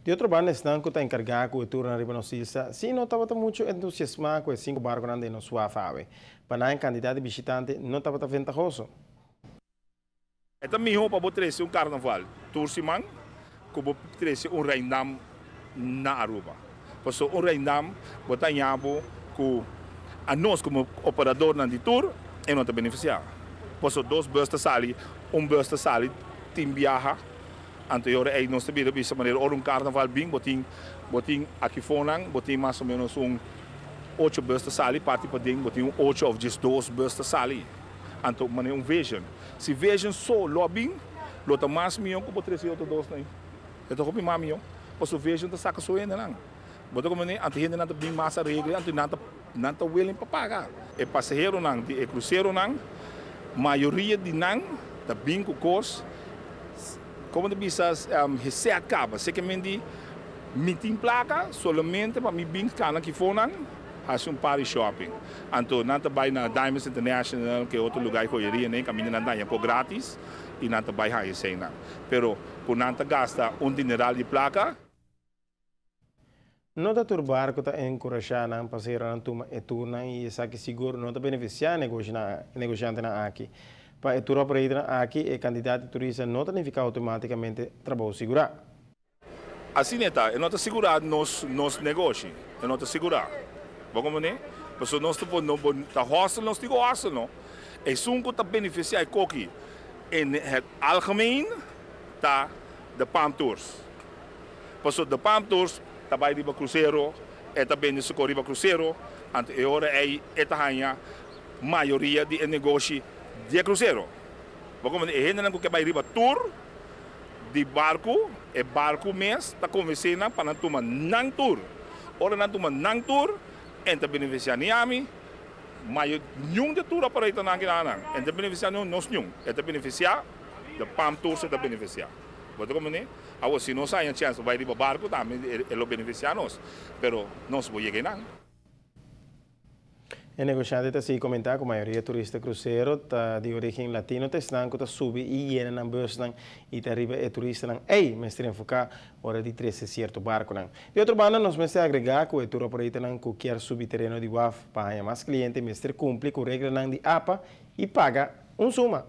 De outro bando, estão que está encarregado com o turno arriba no Silsa, se não estava muito entusiasmado com os 5 barcos andando no sua fave. Para a candidato visitante não estava ventajoso. É também para botar um carnaval, Tursimang, que botar um reindam na Aruba. Porque um reindam, botar nhabo, que a nós como operador de tour, é não te beneficiar. Porque dois buses sali, bus sali, tem viaja. Anterior é nós também dessa maneira, ou carnaval bem, botin aqui fora, botin mais ou menos 8 buses sali, parte para dentro, botin 8 ou 2 buses sali. Então, maneira vision. Se vision só lobbying, lota mais milhão que botar esse outro dois, né? Eu tô com mais milhão, porque o vision tá saca só ainda não. Botar como né, antes ainda não tem massa regra, antes não tá willing para pagar. É passageiro não, é cruzeiro não, maioria de não, tá bem com cos. Como de bisas se acaba, seguramente meeting placa somente para me bem cana que for não, faz party shopping. Então não tá vai na Diamonds International que é outro lugar que eu iria nem caminho não dá por grátis e não tá vai aí sem não. Pero por não tá gasta dineral de placa. Não está turbar que está encorajando a passageiro na turma e turna e sabe seguro não está beneficiando negociante na aqui. Para o tour operator aqui, o candidato turista não significa automaticamente trabalho seguro. Assim é não está segurado nos negócios, não está segurado. Vamos ver? Porque nós não está hostel, nós temos hostel, não. E se está beneficiar aqui, em algemeen, está de Palm Tours. Porque de Palm Tours, está vai riba cruzeiro, está bem nesse riba cruzeiro, e agora é a maioria de negócio de cruzeiro. Vamos ver, ainda não que vai riba tour de barco, é barco mês, está conversando para não tomar não tour. Ora não tomar não tour, entra beneficiar Niami, mas nenhum de tour operator não aqui não. Entra beneficiar nós nenhum, entra beneficiar, de Palm Tours entra beneficiar. Você como né? Agora se nós hay chance vai riba barco também ele beneficiar nós, pero nós vou chegar não. O negociante está se comentar que a maioria turista cruzeiro de origem latino estão que sube e llena na bus e está arriba e turista não ei mestre enfocar hora de 13 certo barco não. De outro banda nós mestre agregar que o tour operator não que quer subir terreno de WAF para mais cliente mestre cumpre com regra não de APA e paga suma.